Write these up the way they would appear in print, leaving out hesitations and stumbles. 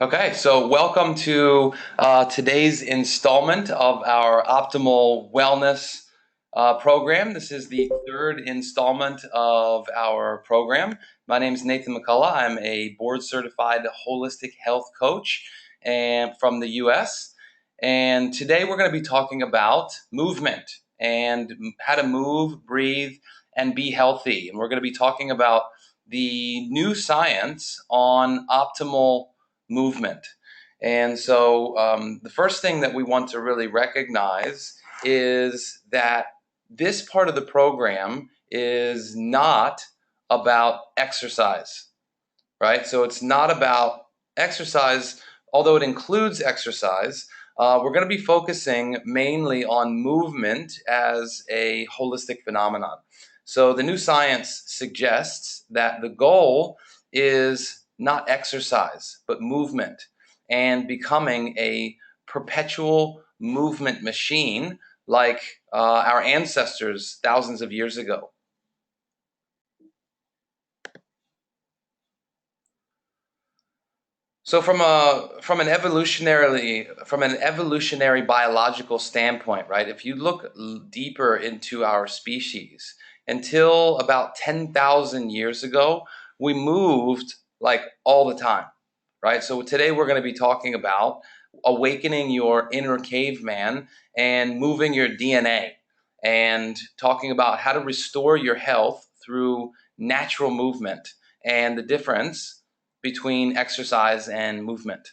Okay, so welcome to today's installment of our Optimal Wellness program. This is the third installment of our program. My name is Nathan McCullough. I'm a board-certified holistic health coach and from the U.S. And today we're going to be talking about movement and how to move, breathe, and be healthy. And we're going to be talking about the new science on optimal movement. And so the first thing that we want to really recognize is that this part of the program is not about exercise, right? So it's not about exercise, although it includes exercise. We're going to be focusing mainly on movement as a holistic phenomenon. So the new science suggests that the goal is not exercise, but movement and becoming a perpetual movement machine like our ancestors thousands of years ago. So from an evolutionary biological standpoint, right? If you look deeper into our species, until about 10,000 years ago, we moved like all the time, right? So today we're going to be talking about awakening your inner caveman and moving your DNA and talking about how to restore your health through natural movement and the difference between exercise and movement,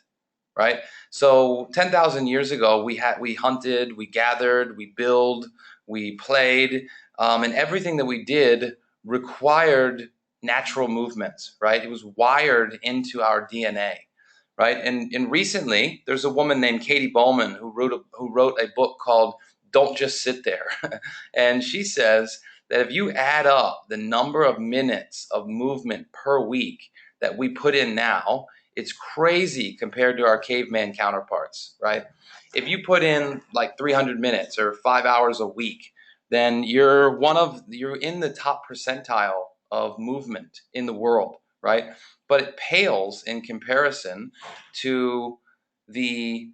right? So 10,000 years ago, we hunted, we gathered, we built, we played, and everything that we did required natural movements, right? It was wired into our DNA, right? And recently, there's a woman named Katie Bowman who wrote a book called "Don't Just Sit There," and she says that if you add up the number of minutes of movement per week that we put in now, it's crazy compared to our caveman counterparts, right? If you put in like 300 minutes or 5 hours a week, then you're in the top percentile of movement in the world, right? But it pales in comparison to the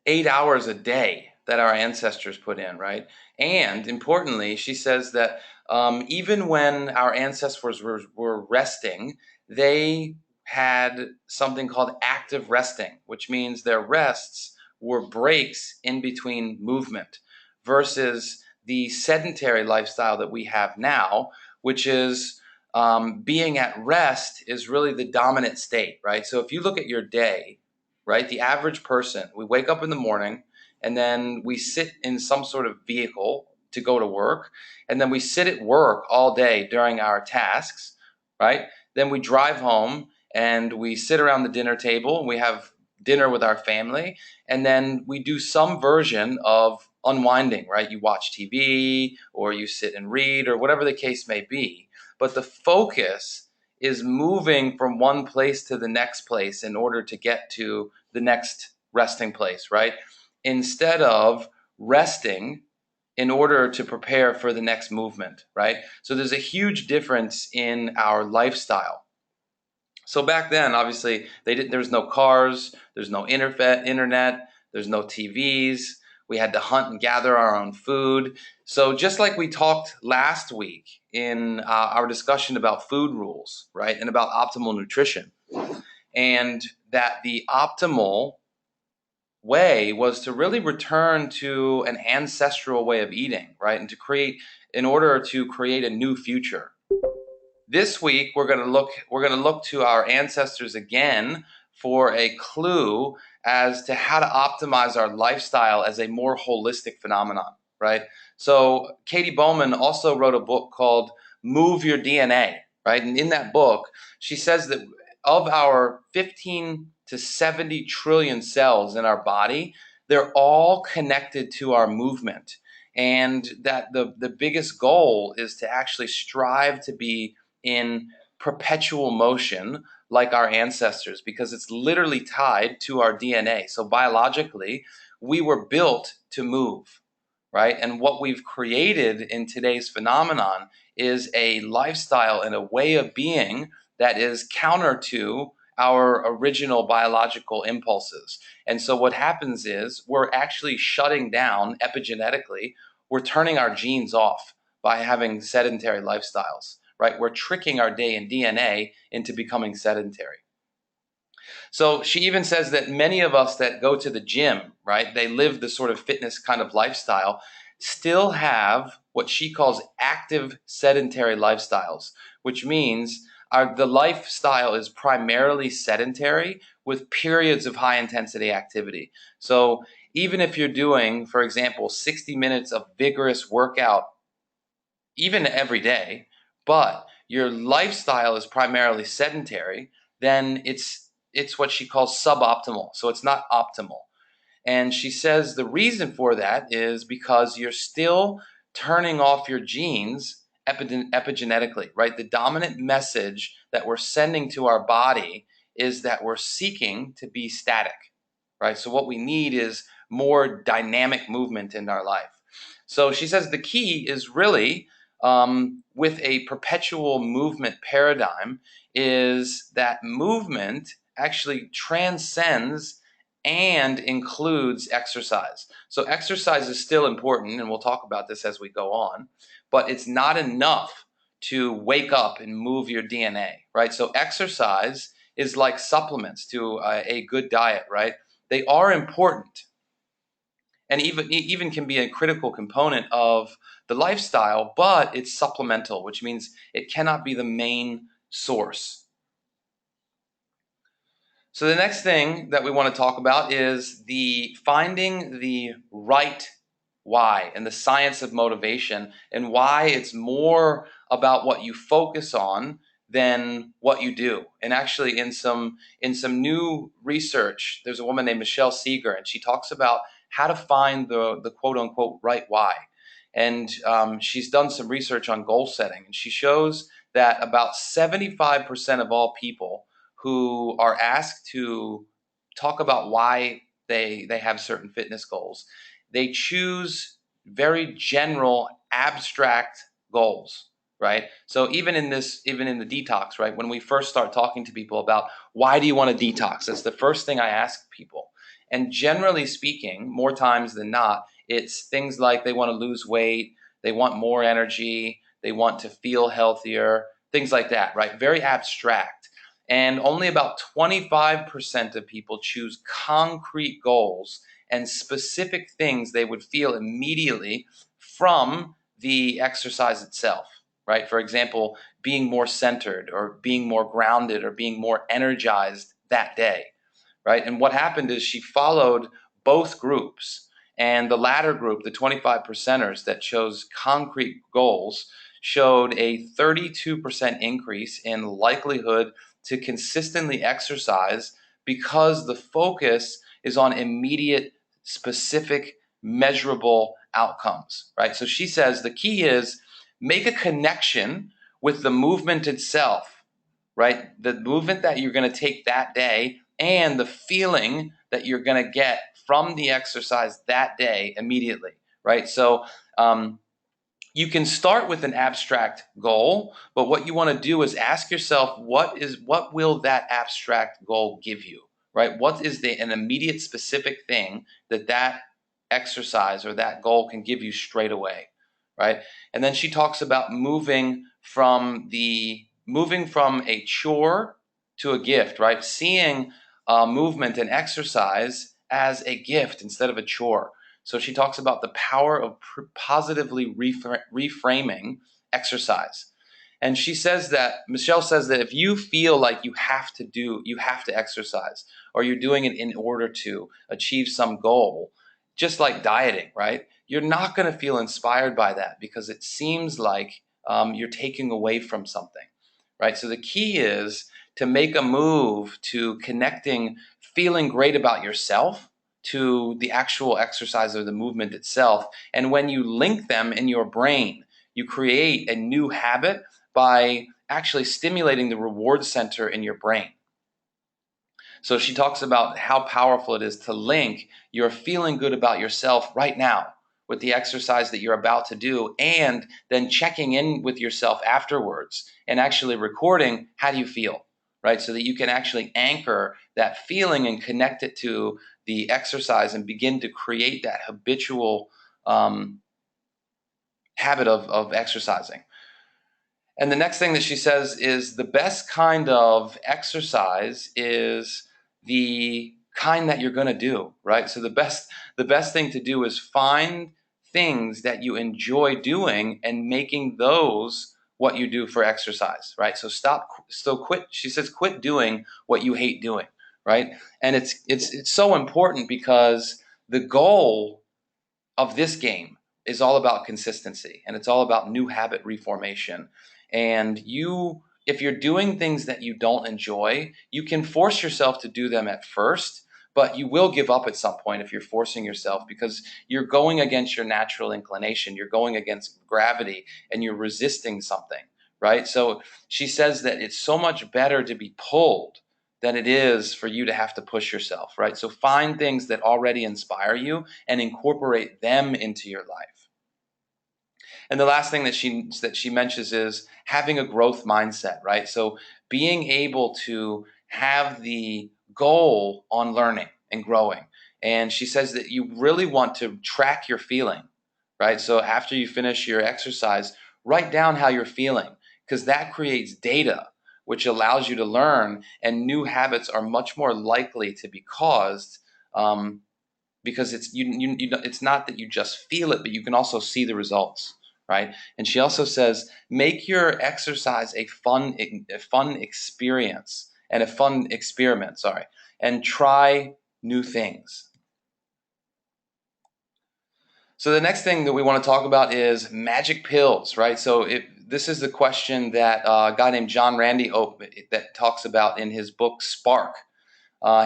8 hours a day that our ancestors put in, right? And importantly, she says that even when our ancestors were resting, they had something called active resting, which means their rests were breaks in between movement versus the sedentary lifestyle that we have now, which is being at rest is really the dominant state, right? So if you look at your day, right, the average person, we wake up in the morning and then we sit in some sort of vehicle to go to work, and then we sit at work all day during our tasks, right? Then we drive home and we sit around the dinner table and we have dinner with our family, and then we do some version of unwinding, right? You watch TV or you sit and read or whatever the case may be. But the focus is moving from one place to the next place in order to get to the next resting place, right? Instead of resting in order to prepare for the next movement, right? So there's a huge difference in our lifestyle. So back then, obviously, there's no cars, there's no internet, there's no TVs. We had to hunt and gather our own food. So just like we talked last week in our discussion about food rules, right, and about optimal nutrition, and that the optimal way was to really return to an ancestral way of eating, right, and in order to create a new future. This week we're going to look to our ancestors again for a clue as to how to optimize our lifestyle as a more holistic phenomenon, right? So Katie Bowman also wrote a book called Move Your DNA, right? And in that book, she says that of our 15 to 70 trillion cells in our body, they're all connected to our movement. And that the biggest goal is to actually strive to be in perpetual motion like our ancestors, because it's literally tied to our DNA. So biologically, we were built to move, right? And what we've created in today's phenomenon is a lifestyle and a way of being that is counter to our original biological impulses. And so what happens is we're actually shutting down epigenetically, we're turning our genes off by having sedentary lifestyles, right? We're tricking our DNA into becoming sedentary. So she even says that many of us that go to the gym, right, they live the sort of fitness kind of lifestyle, still have what she calls active sedentary lifestyles, which means the lifestyle is primarily sedentary with periods of high intensity activity. So even if you're doing, for example, 60 minutes of vigorous workout, even every day, but your lifestyle is primarily sedentary, then it's what she calls suboptimal. So it's not optimal. And she says the reason for that is because you're still turning off your genes epigenetically, right? The dominant message that we're sending to our body is that we're seeking to be static, right? So what we need is more dynamic movement in our life. So she says the key is really with a perpetual movement paradigm is that movement actually transcends and includes exercise. So exercise is still important, and we'll talk about this as we go on, but it's not enough to wake up and move your DNA, right? So exercise is like supplements to a good diet, right? They are important and even can be a critical component of the lifestyle, but it's supplemental, which means it cannot be the main source. So the next thing that we want to talk about is finding the right why and the science of motivation, and why it's more about what you focus on than what you do. And actually in some new research, there's a woman named Michelle Seeger, and she talks about how to find the quote unquote right why. And she's done some research on goal setting, and she shows that about 75% of all people who are asked to talk about why they have certain fitness goals, they choose very general, abstract goals, right? So even in the detox, right, when we first start talking to people about why do you want to detox, that's the first thing I ask people. And generally speaking, more times than not, it's things like they want to lose weight, they want more energy, they want to feel healthier, things like that, right? Very abstract. And only about 25% of people choose concrete goals and specific things they would feel immediately from the exercise itself, right? For example, being more centered or being more grounded or being more energized that day, right? And what happened is she followed both groups. And the latter group, the 25 percenters that chose concrete goals, showed a 32% increase in likelihood to consistently exercise because the focus is on immediate, specific, measurable outcomes, right? So she says the key is make a connection with the movement itself, right? The movement that you're going to take that day and the feeling that you're going to get from the exercise that day immediately, right? So you can start with an abstract goal, but what you want to do is ask yourself, what will that abstract goal give you, right? What is an immediate specific thing that exercise or that goal can give you straight away, right? And then she talks about moving from a chore to a gift, right? Seeing movement and exercise as a gift instead of a chore. So she talks about the power of positively reframing exercise. And Michelle says that if you feel like you have to exercise, or you're doing it in order to achieve some goal, just like dieting, right? You're not going to feel inspired by that because it seems like you're taking away from something, right? So the key is to make a move to connecting feeling great about yourself to the actual exercise or the movement itself. And when you link them in your brain, you create a new habit by actually stimulating the reward center in your brain. So she talks about how powerful it is to link your feeling good about yourself right now with the exercise that you're about to do, and then checking in with yourself afterwards and actually recording, how do you feel, right? So that you can actually anchor that feeling and connect it to the exercise and begin to create that habitual habit of exercising. And the next thing that she says is the best kind of exercise is the kind that you're going to do, right? So the best thing to do is find things that you enjoy doing and making those what you do for exercise, right? So quit. She says quit doing what you hate doing, right? And it's so important because the goal of this game is all about consistency, and it's all about new habit reformation. And if you're doing things that you don't enjoy, you can force yourself to do them at first, but you will give up at some point if you're forcing yourself, because you're going against your natural inclination, you're going against gravity, and you're resisting something, right? So she says that it's so much better to be pulled than it is for you to have to push yourself, right? So find things that already inspire you and incorporate them into your life. And the last thing that she mentions is having a growth mindset, right? So being able to have the goal on learning and growing. And she says that you really want to track your feeling, right? So after you finish your exercise, write down how you're feeling, because that creates data which allows you to learn, and new habits are much more likely to be caused because it's not that you just feel it, but you can also see the results, right? And she also says, make your exercise a fun experience and a fun experiment, sorry, and try new things. So the next thing that we want to talk about is magic pills, right? So this is the question that a guy named John Randy that talks about in his book Spark.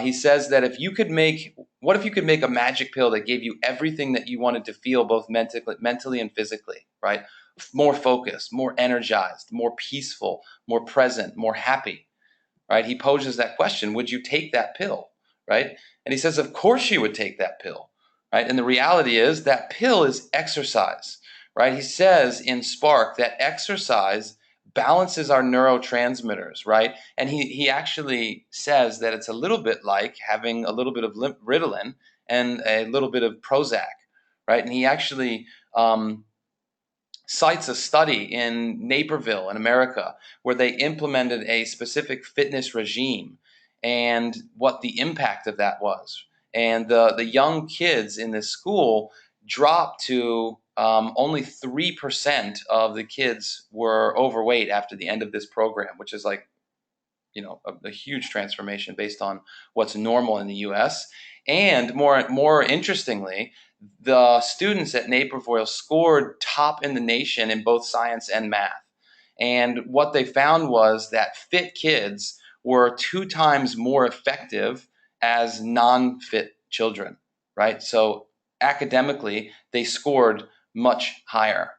He says that what if you could make a magic pill that gave you everything that you wanted to feel, both mentally and physically, right? More focused, more energized, more peaceful, more present, more happy, right? He poses that question, would you take that pill, right? And he says, of course you would take that pill, right? And the reality is that pill is exercise, right? He says in Spark that exercise balances our neurotransmitters, right? And he actually says that it's a little bit like having a little bit of Ritalin and a little bit of Prozac, right? And he actually cites a study in Naperville in America where they implemented a specific fitness regime and what the impact of that was. And the young kids in this school dropped to only 3% of the kids were overweight after the end of this program, which is like, a huge transformation based on what's normal in the U.S. And more interestingly, the students at Naperville scored top in the nation in both science and math. And what they found was that fit kids were 2 times more effective as non-fit children, right? So academically, they scored much higher.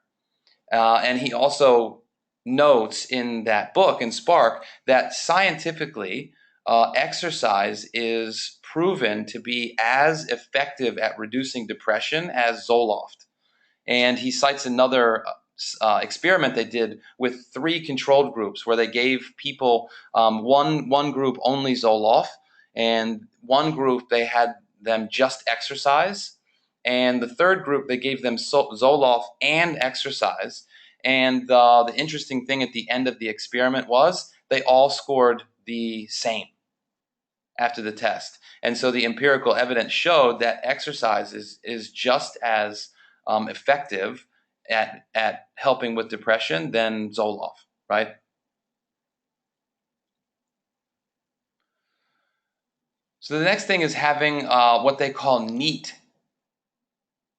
And he also notes in that book, in Spark, that scientifically, exercise is proven to be as effective at reducing depression as Zoloft. And he cites another experiment they did with 3 controlled groups where they gave people one group only Zoloft, and one group they had them just exercise, and the third group they gave them Zoloft and exercise. And the interesting thing at the end of the experiment was they all scored the same after the test. And so the empirical evidence showed that exercise is just as effective at helping with depression than Zoloft, right? So the next thing is having what they call NEAT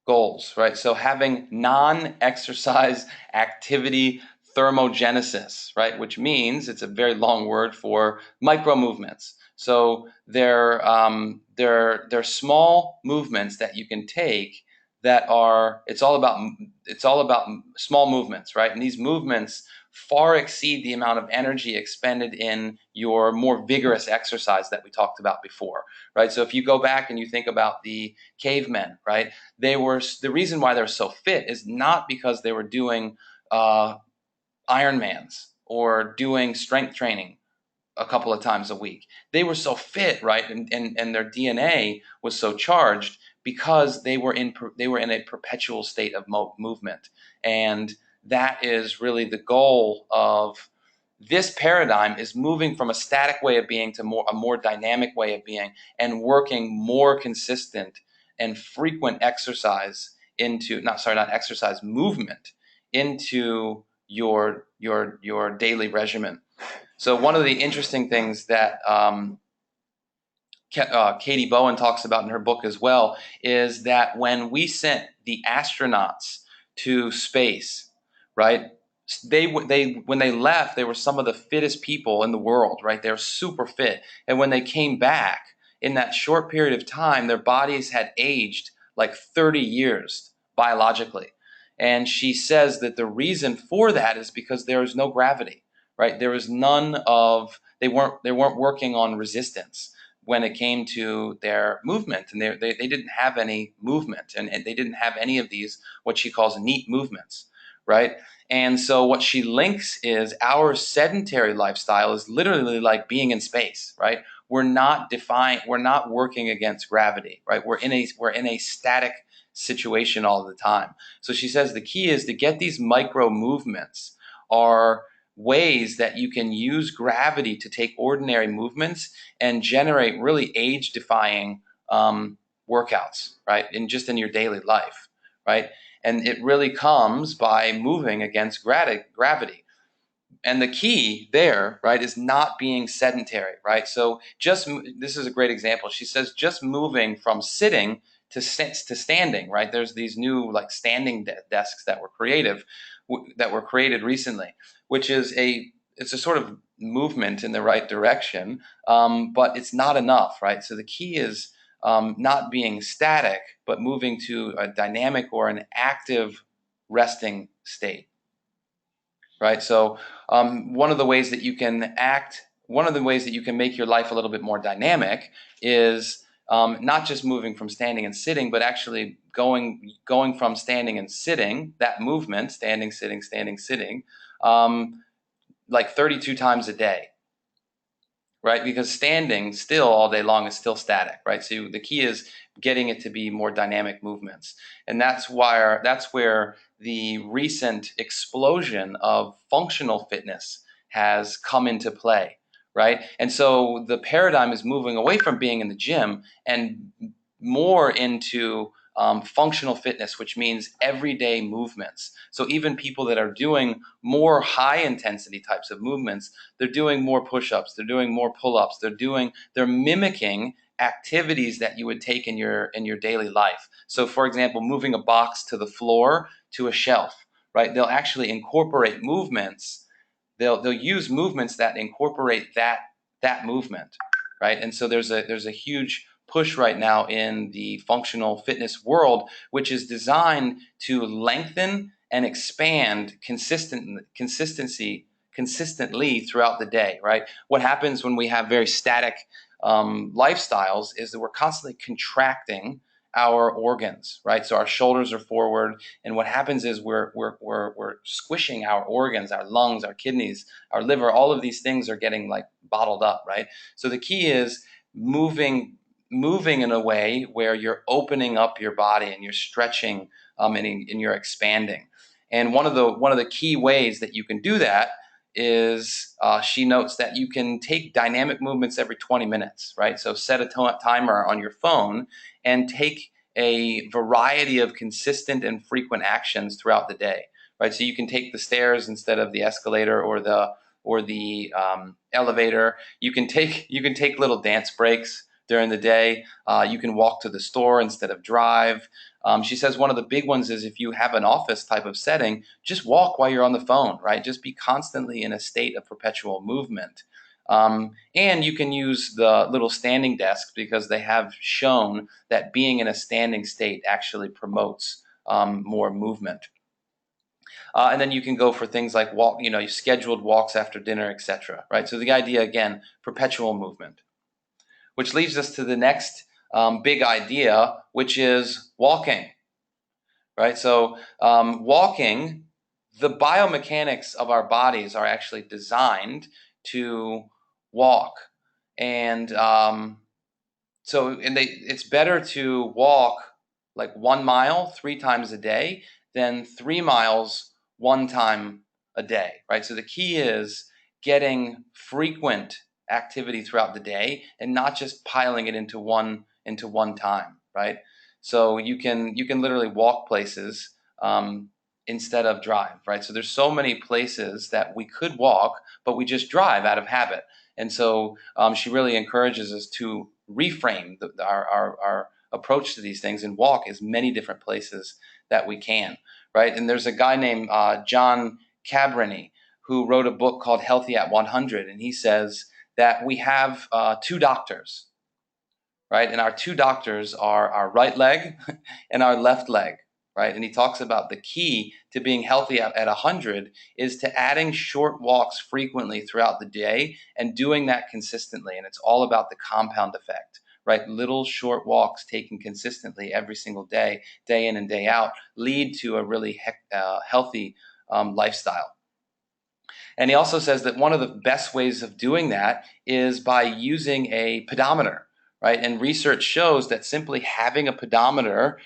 goals, right? So having non-exercise activity thermogenesis, right? Which means it's a very long word for micro movements. So they're small movements that you can take that are it's all about small movements, right? And these movements far exceed the amount of energy expended in your more vigorous exercise that we talked about before, right? So if you go back and you think about the cavemen, right? The reason why they're so fit is not because they were doing Ironmans or doing strength training, a couple of times a week. They were so fit, right? And their DNA was so charged because they were in a perpetual state of movement. And that is really the goal of this paradigm, is moving from a static way of being to a more dynamic way of being, and working more consistent and frequent exercise into, not exercise, movement into your daily regimen. So one of the interesting things that Katie Bowen talks about in her book as well is that when we sent the astronauts to space, right? When they left, they were some of the fittest people in the world, right? They were super fit, and when they came back, in that short period of time, their bodies had aged like 30 years biologically. And she says that the reason for that is because there is no gravity, right? There was none of they weren't working on resistance when it came to their movement, and they didn't have any movement, and they didn't have any of these what she calls neat movements, right? And so what she links is our sedentary lifestyle is literally like being in space, right? We're not working against gravity, right? We're in a static situation all the time. So she says the key is to get these micro movements are ways that you can use gravity to take ordinary movements and generate really age-defying workouts, right? In your daily life, right? And it really comes by moving against gravity. And the key there, right, is not being sedentary, right? So this is a great example. She says just moving from sitting to standing, right? There's these new like standing desks that were created recently, which is it's a sort of movement in the right direction, but it's not enough, right? So the key is not being static, but moving to a dynamic or an active resting state. Right. So one of the ways that you can make your life a little bit more dynamic is not just moving from standing and sitting, but actually going from standing and sitting, that movement, standing, sitting, like 32 times a day. Right? Because standing still all day long is still static, right? So the key is getting it to be more dynamic movements. And that's where the recent explosion of functional fitness has come into play, right? And so the paradigm is moving away from being in the gym and more into functional fitness, which means everyday movements. So even people that are doing more high intensity types of movements, they're doing more push-ups, they're doing more pull-ups, they're mimicking activities that you would take in your daily life. So for example, moving a box to the floor to a shelf, right? They'll actually incorporate movements. They'll use movements that incorporate that movement, right? And so there's a huge push right now in the functional fitness world, which is designed to lengthen and expand consistently throughout the day, right? What happens when we have very static lifestyles is that we're constantly contracting our organs, right? So our shoulders are forward, and what happens is we're squishing our organs, our lungs, our kidneys, our liver. All of these things are getting like bottled up, right? So the key is moving in a way where you're opening up your body and you're stretching and you're expanding. And one of the key ways that you can do that is she notes that you can take dynamic movements every 20 minutes, right? So set a timer on your phone and take a variety of consistent and frequent actions throughout the day, right? So you can take the stairs instead of the escalator or the elevator. You can take little dance breaks during the day. You can walk to the store instead of drive. She says one of the big ones is if you have an office type of setting, just walk while you're on the phone, right? Just be constantly in a state of perpetual movement. And you can use the little standing desks because they have shown that being in a standing state actually promotes more movement. And then you can go for things like scheduled walks after dinner, etc. Right? So the idea, again, perpetual movement. Which leads us to the next big idea, which is walking, right? So walking, the biomechanics of our bodies are actually designed to walk. And it's better to walk like 1 mile 3 times a day than 3 miles 1 time a day, right? So the key is getting frequent activity throughout the day and not just piling it into one time, right? So you can literally walk places instead of drive, right? So there's so many places that we could walk, but we just drive out of habit. And so she really encourages us to reframe our approach to these things and walk as many different places that we can, right? And there's a guy named John Cabrini who wrote a book called Healthy at 100, and he says that we have two doctors, right? And our two doctors are our right leg and our left leg, right? And he talks about the key to being healthy at 100 is to adding short walks frequently throughout the day and doing that consistently. And it's all about the compound effect, right? Little short walks taken consistently every single day, day in and day out, lead to a really healthy lifestyle. And he also says that one of the best ways of doing that is by using a pedometer, right? And research shows that simply having a pedometer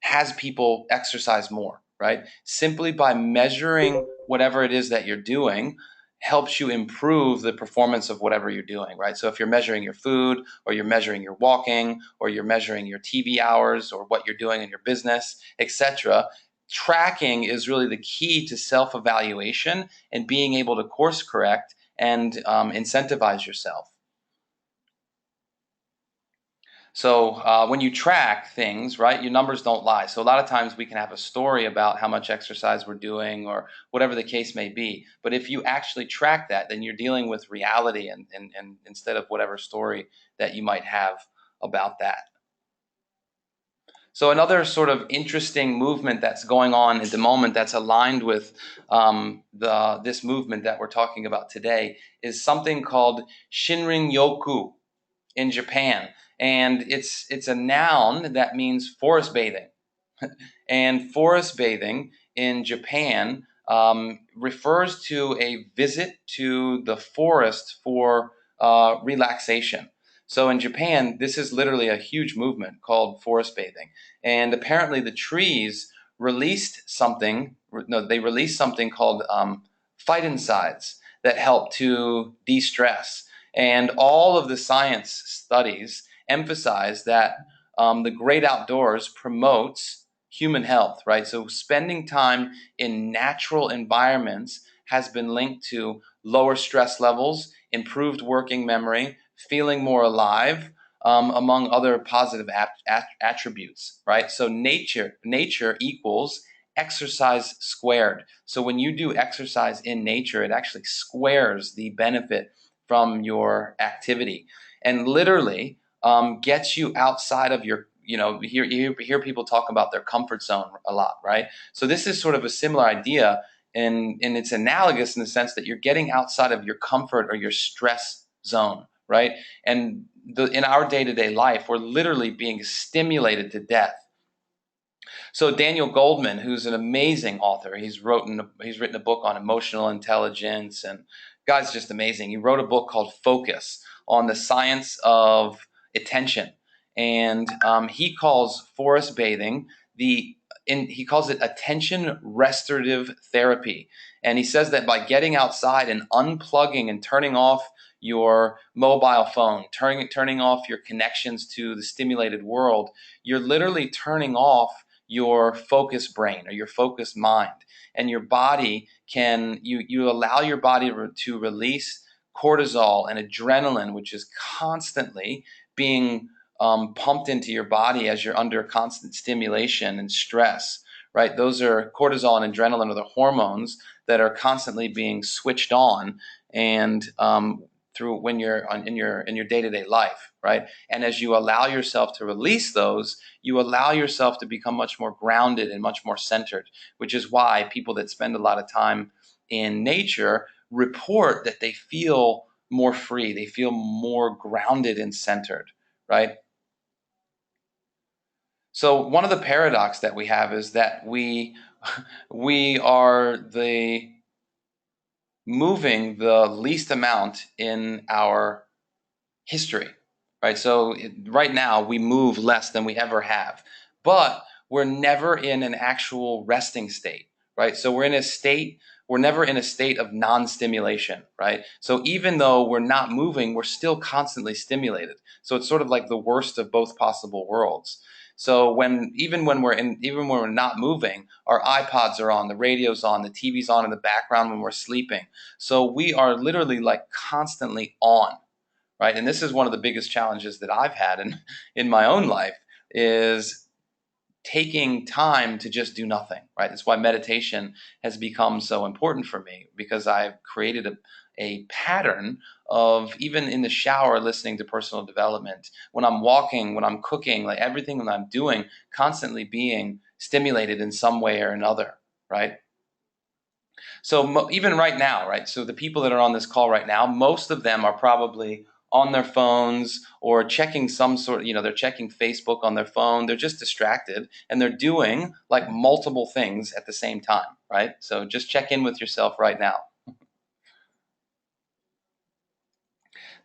has people exercise more, right? Simply by measuring whatever it is that you're doing helps you improve the performance of whatever you're doing, right? So if you're measuring your food, or you're measuring your walking, or you're measuring your TV hours, or what you're doing in your business, etc., tracking is really the key to self-evaluation and being able to course correct and incentivize yourself. So when you track things, right, your numbers don't lie. So a lot of times we can have a story about how much exercise we're doing or whatever the case may be. But if you actually track that, then you're dealing with reality and instead of whatever story that you might have about that. So another sort of interesting movement that's going on at the moment that's aligned with this movement that we're talking about today is something called Shinrin-yoku in Japan. And it's a noun that means forest bathing. And forest bathing in Japan refers to a visit to the forest for relaxation. So in Japan, this is literally a huge movement called forest bathing. And apparently the trees released something, no, they released something called phytoncides that help to de-stress. And all of the science studies emphasize that the great outdoors promotes human health, right? So spending time in natural environments has been linked to lower stress levels, improved working memory, feeling more alive, among other positive attributes, right? So nature equals exercise squared. So when you do exercise in nature, it actually squares the benefit from your activity and literally gets you outside of your, you hear people talk about their comfort zone a lot, right? So this is sort of a similar idea, and it's analogous in the sense that you're getting outside of your comfort or your stress zone, right? And in our day-to-day life, we're literally being stimulated to death. So Daniel Goldman, who's an amazing author, he's written a book on emotional intelligence, and guy's just amazing. He wrote a book called Focus on the science of attention, and he calls forest bathing he calls it attention restorative therapy. And he says that by getting outside and unplugging and turning off your mobile phone, turning off your connections to the stimulated world, you're literally turning off your focused brain or your focused mind, and your body you allow your body to release cortisol and adrenaline, which is constantly being pumped into your body as you're under constant stimulation and stress, right? Those are cortisol and adrenaline are the hormones that are constantly being switched on and through when you're in your day-to-day life, right? And as you allow yourself to release those, you allow yourself to become much more grounded and much more centered, which is why people that spend a lot of time in nature report that they feel more free, they feel more grounded and centered, right? So one of the paradox that we have is that we are moving the least amount in our history, right? So right now we move less than we ever have, but we're never in an actual resting state, right? So we're never in a state of non-stimulation, right? So even though we're not moving, we're still constantly stimulated. So it's sort of like the worst of both possible worlds. So even when we're not moving, our iPods are on, the radio's on, the TV's on in the background when we're sleeping. So we are literally like constantly on, right? And this is one of the biggest challenges that I've had in my own life, is taking time to just do nothing, right? That's why meditation has become so important for me, because I've created a pattern of, even in the shower, listening to personal development, when I'm walking, when I'm cooking, like everything that I'm doing, constantly being stimulated in some way or another, right? So even right now, right? So the people that are on this call right now, most of them are probably on their phones or checking some sort, they're checking Facebook on their phone. They're just distracted and they're doing like multiple things at the same time, right? So just check in with yourself right now.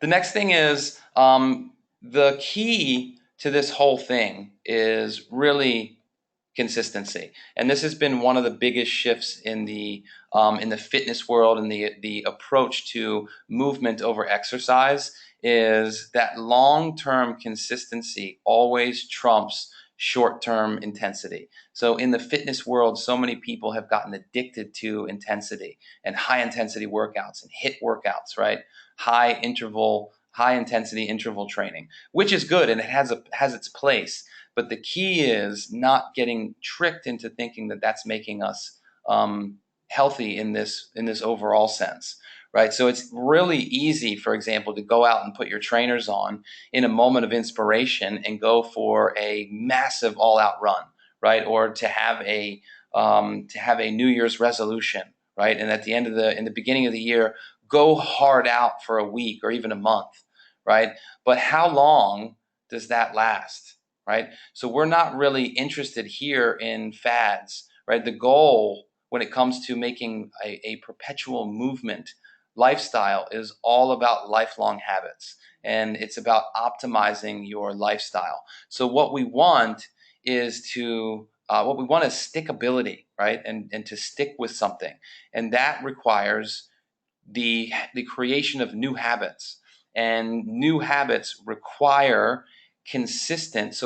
The next thing is, the key to this whole thing is really consistency. And this has been one of the biggest shifts in the fitness world, and the approach to movement over exercise, is that long-term consistency always trumps short-term intensity. So in the fitness world, so many people have gotten addicted to intensity and high intensity workouts and HIIT workouts, right? High intensity interval training, which is good and it has its place. But the key is not getting tricked into thinking that that's making us healthy in this overall sense, right? So it's really easy, for example, to go out and put your trainers on in a moment of inspiration and go for a massive all-out run, right? Or to have a New Year's resolution, right? And at the end of in the beginning of the year, go hard out for a week or even a month, right? But how long does that last? Right? So we're not really interested here in fads, right? The goal when it comes to making a perpetual movement lifestyle is all about lifelong habits, and it's about optimizing your lifestyle. So what we want is stickability, right? And to stick with something. And that requires the creation of new habits. And new habits require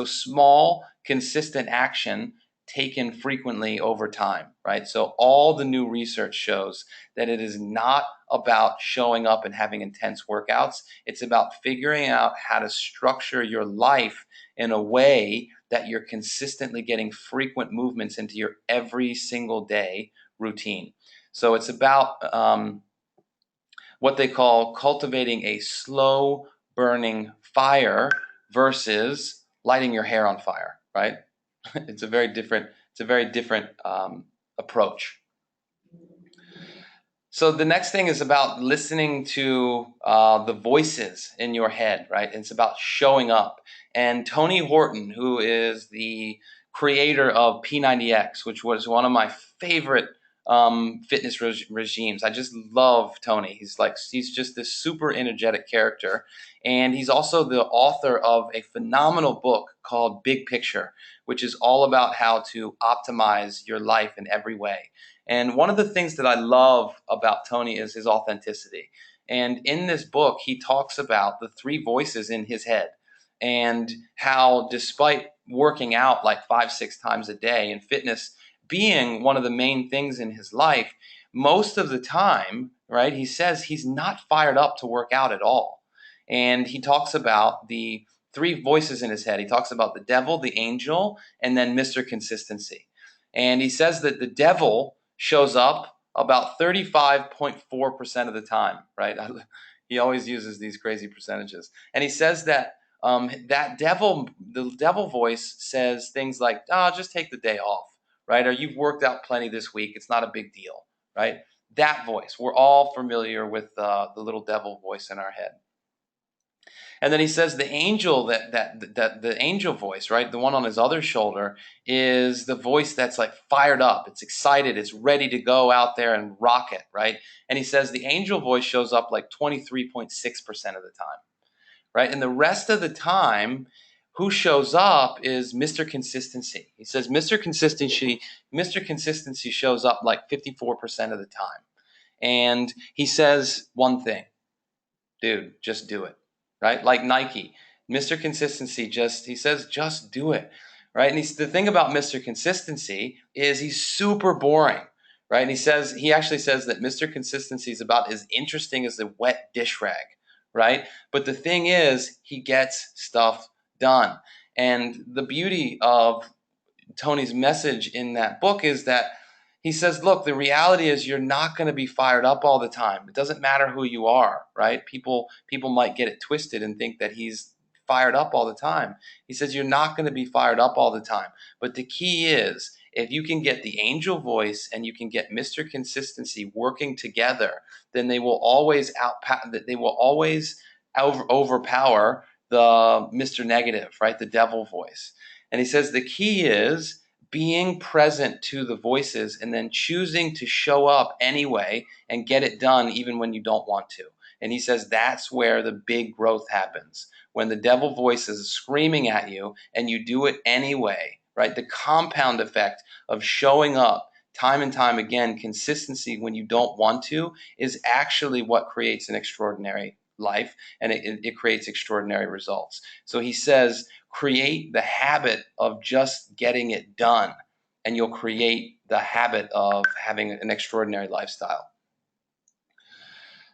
small, consistent action taken frequently over time, right? So all the new research shows that it is not about showing up and having intense workouts. It's about figuring out how to structure your life in a way that you're consistently getting frequent movements into your every single day routine. So it's about what they call cultivating a slow burning fire versus lighting your hair on fire, right? It's a very different approach. So the next thing is about listening to the voices in your head, right? It's about showing up. And Tony Horton, who is the creator of P90X, which was one of my favorite fitness regimes. I just love Tony. He's just this super energetic character. And he's also the author of a phenomenal book called Big Picture, which is all about how to optimize your life in every way. And one of the things that I love about Tony is his authenticity. And in this book, he talks about the three voices in his head, and how, despite working out like 5-6 times a day, and fitness being one of the main things in his life, most of the time, right, he says he's not fired up to work out at all. And he talks about the three voices in his head. He talks about the devil, the angel, and then Mr. Consistency. And he says that the devil shows up about 35.4% of the time, right? He always uses these crazy percentages. And he says that the devil voice says things like, "Oh, just take the day off," right? Or, "You've worked out plenty this week. It's not a big deal," right? That voice. We're all familiar with the little devil voice in our head. And then he says the angel that the angel voice, right, the one on his other shoulder, is the voice that's like fired up, it's excited, it's ready to go out there and rock it, right? And he says the angel voice shows up like 23.6% of the time, right? And the rest of the time, who shows up is Mr. Consistency. He says Mr. Consistency shows up like 54% of the time. And he says one thing, dude, just do it, right? Like Nike, Mr. Consistency, he says, just do it, right? And the thing about Mr. Consistency is he's super boring, right? And he actually says that Mr. Consistency is about as interesting as a wet dish rag, right? But the thing is, he gets stuff done. And the beauty of Tony's message in that book is that he says, look, the reality is you're not going to be fired up all the time. It doesn't matter who you are, right? People might get it twisted and think that he's fired up all the time. He says you're not going to be fired up all the time. But the key is if you can get the angel voice and you can get Mr. Consistency working together, then they will always overpower the Mr. Negative, right? The devil voice. And he says the key is being present to the voices and then choosing to show up anyway and get it done even when you don't want to. And he says that's where the big growth happens. When the devil voice is screaming at you and you do it anyway, right? The compound effect of showing up time and time again, consistency when you don't want to, is actually what creates an extraordinary life, and it creates extraordinary results. So he says, create the habit of just getting it done, and you'll create the habit of having an extraordinary lifestyle.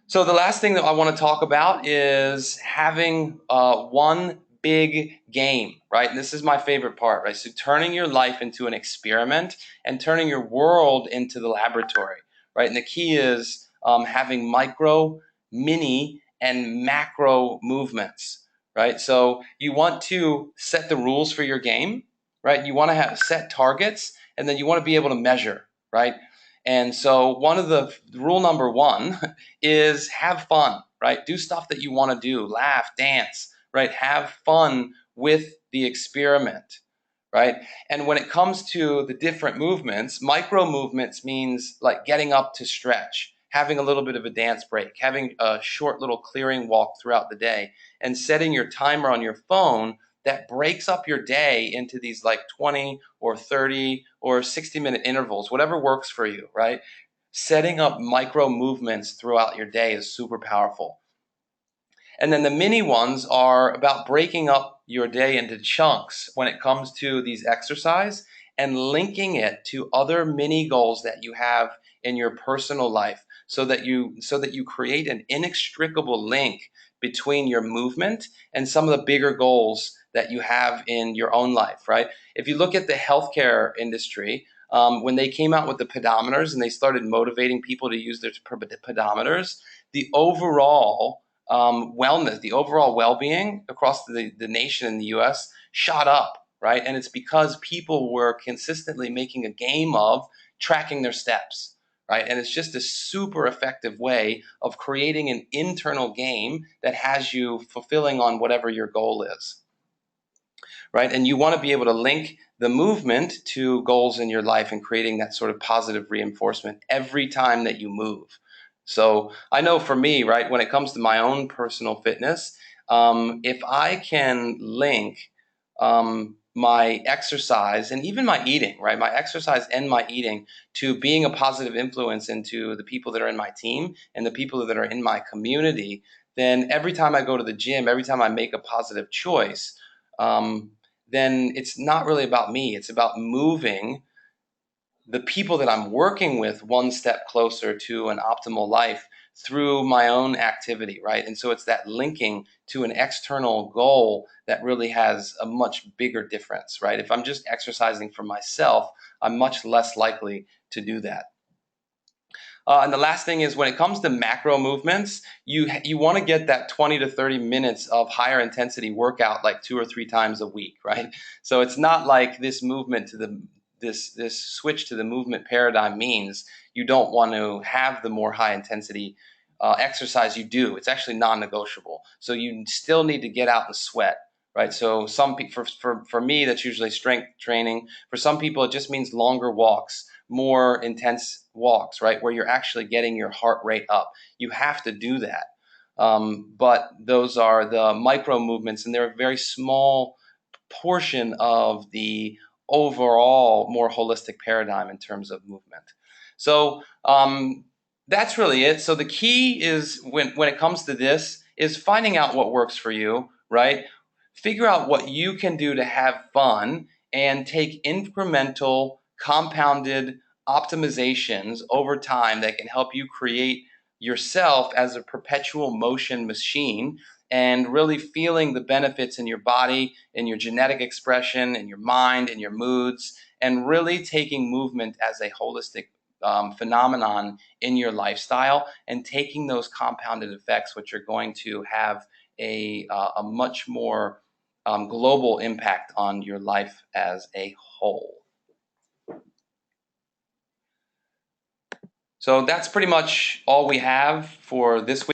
So the last thing that I want to talk about is having one big game, right? And this is my favorite part, right? So turning your life into an experiment and turning your world into the laboratory, right? And the key is having micro, mini, and macro movements, right? So you want to set the rules for your game, right? You want to have set targets, and then you want to be able to measure, right? And so rule number one is have fun, right? Do stuff that you want to do, laugh, dance, right? Have fun with the experiment, right? And when it comes to the different movements, micro movements means like getting up to stretch, having a little bit of a dance break, having a short little clearing walk throughout the day, and setting your timer on your phone that breaks up your day into these like 20 or 30 or 60-minute intervals, whatever works for you, right? Setting up micro movements throughout your day is super powerful. And then the mini ones are about breaking up your day into chunks when it comes to these exercise and linking it to other mini goals that you have in your personal life so that you create an inextricable link between your movement and some of the bigger goals that you have in your own life, right? If you look at the healthcare industry, when they came out with the pedometers and they started motivating people to use their pedometers, the overall wellness, the overall well-being across the nation in the US shot up, right? And it's because people were consistently making a game of tracking their steps, right? And it's just a super effective way of creating an internal game that has you fulfilling on whatever your goal is, right? And you want to be able to link the movement to goals in your life and creating that sort of positive reinforcement every time that you move. So I know for me, right, when it comes to my own personal fitness, if I can link my exercise and even my eating, right, my exercise and my eating to being a positive influence into the people that are in my team and the people that are in my community, then every time I go to the gym, every time I make a positive choice, then it's not really about me. It's about moving the people that I'm working with one step closer to an optimal life through my own activity, right? And so it's that linking to an external goal that really has a much bigger difference, right? If I'm just exercising for myself, I'm much less likely to do that. And the last thing is when it comes to macro movements, you want to get that 20 to 30 minutes of higher intensity workout like 2 or 3 times a week, right? So it's not like this movement to this switch to the movement paradigm means you don't want to have the more high intensity exercise you do. It's actually non-negotiable. So you still need to get out and sweat, right? So some people, for me, that's usually strength training. For some people, it just means longer walks, more intense walks, right? Where you're actually getting your heart rate up. You have to do that. But those are the micro movements, and they're a very small portion of the overall more holistic paradigm in terms of movement. So that's really it. So the key is when it comes to this is finding out what works for you, right? Figure out what you can do to have fun and take incremental, compounded optimizations over time that can help you create yourself as a perpetual motion machine and really feeling the benefits in your body, in your genetic expression, in your mind, in your moods, and really taking movement as a holistic phenomenon in your lifestyle and taking those compounded effects, which are going to have a much more global impact on your life as a whole. So that's pretty much all we have for this week.